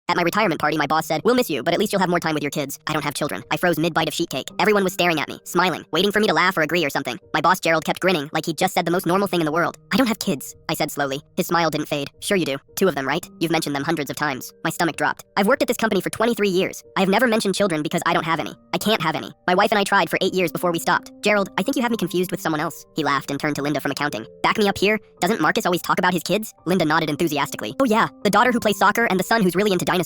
At my retirement party, my boss said, "We'll miss you, but at least you'll have more time with your kids." I don't have children. I froze mid-bite of sheet cake. Everyone was staring at me, smiling, waiting for me to laugh or agree or something. My boss, Gerald, kept grinning like he'd just said the most normal thing in the world. "I don't have kids," I said slowly. His smile didn't fade. "Sure you do. 2 of them, right? You've mentioned them hundreds of times." My stomach dropped. "I've worked at this company for 23 years. I have never mentioned children because I don't have any. I can't have any. My wife and I tried for 8 years before we stopped." "Gerald, I think you have me confused with someone else." He laughed and turned to Linda from accounting. "Back me up here? Doesn't Marcus always talk about his kids?" Linda nodded enthusiastically. "Oh yeah, the daughter who plays soccer and the son who's really into dinosaurs."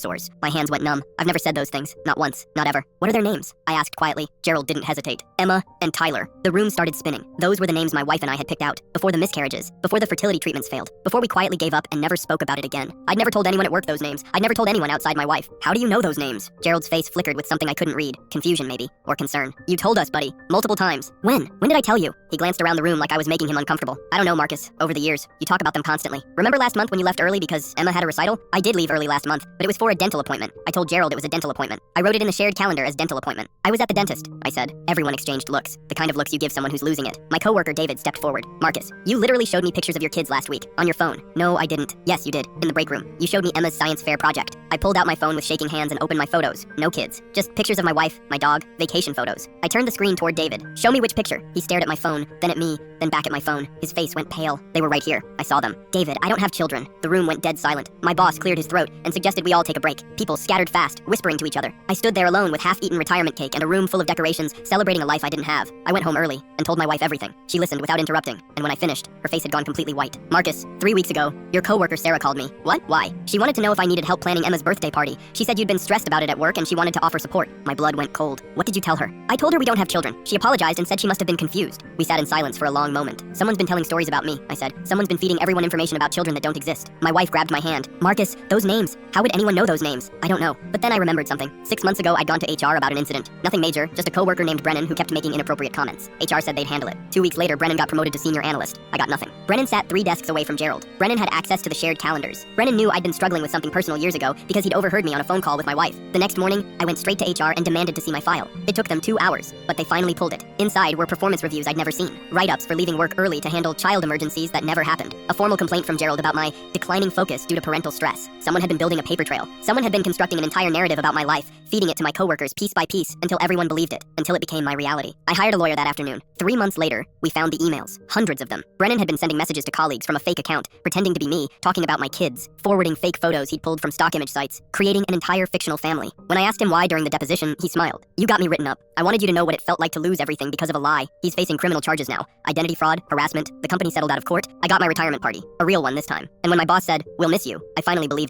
My hands went numb. I've never said those things. Not once. Not ever. "What are their names?" I asked quietly. Gerald didn't hesitate. "Emma and Tyler." The room started spinning. Those were the names my wife and I had picked out. Before the miscarriages. Before the fertility treatments failed. Before we quietly gave up and never spoke about it again. I'd never told anyone at work those names. I'd never told anyone outside my wife. "How do you know those names?" Gerald's face flickered with something I couldn't read. Confusion, maybe. Or concern. "You told us, buddy. Multiple times." "When? When did I tell you?" He glanced around the room like I was making him uncomfortable. "I don't know, Marcus. Over the years. You talk about them constantly. Remember last month when you left early because Emma had a recital? I did leave early last month, but it was for a dental appointment. I told Gerald it was a dental appointment. I wrote it in the shared calendar as dental appointment. "I was at the dentist," I said. Everyone exchanged looks. The kind of looks you give someone who's losing it. My coworker David stepped forward. "Marcus, you literally showed me pictures of your kids last week. On your phone." "No, I didn't." "Yes, you did. In the break room. You showed me Emma's science fair project." I pulled out my phone with shaking hands and opened my photos. No kids. Just pictures of my wife, my dog, vacation photos. I turned the screen toward David. "Show me which picture." He stared at my phone, then at me, then back at my phone. His face went pale. "They were right here. I saw them." "David, I don't have children." The room went dead silent. My boss cleared his throat and suggested we all take a break. People scattered fast, whispering to each other. I stood there alone with half-eaten retirement cake and a room full of decorations, celebrating a life I didn't have. I went home early and told my wife everything. She listened without interrupting, and when I finished, her face had gone completely white. "Marcus, 3 weeks ago, your coworker Sarah called me." "What? Why?" "She wanted to know if I needed help planning Emma's birthday party. She said you'd been stressed about it at work and she wanted to offer support." My blood went cold. "What did you tell her?" "I told her we don't have children." She apologized and said she must have been confused. We sat in silence for a long moment. "Someone's been telling stories about me," I said. "Someone's been feeding everyone information about children that don't exist." My wife grabbed my hand. "Marcus, those names. How would anyone know those names?" "I don't know." But then I remembered something. 6 months ago, I'd gone to HR about an incident. Nothing major, just a coworker named Brennan who kept making inappropriate comments. HR said they'd handle it. 2 weeks later, Brennan got promoted to senior analyst. I got nothing. Brennan sat 3 desks away from Gerald. Brennan had access to the shared calendars. Brennan knew I'd been struggling with something personal years ago because he'd overheard me on a phone call with my wife. The next morning, I went straight to HR and demanded to see my file. It took them 2 hours, but they finally pulled it. Inside were performance reviews I'd never seen, write-ups for leaving work early to handle child emergencies that never happened, a formal complaint from Gerald about my declining focus due to parental stress. Someone had been building a paper trail. Someone had been constructing an entire narrative about my life, feeding it to my coworkers piece by piece until everyone believed it, until it became my reality. I hired a lawyer that afternoon. 3 months later, we found the emails, hundreds of them. Brennan had been sending messages to colleagues from a fake account, pretending to be me, talking about my kids, forwarding fake photos he'd pulled from stock image sites, creating an entire fictional family. When I asked him why during the deposition, he smiled. "You got me written up. I wanted you to know what it felt like to lose everything because of a lie." He's facing criminal charges now. Identity fraud, harassment. The company settled out of court. I got my retirement party. A real one this time. And when my boss said, "We'll miss you," I finally believed him.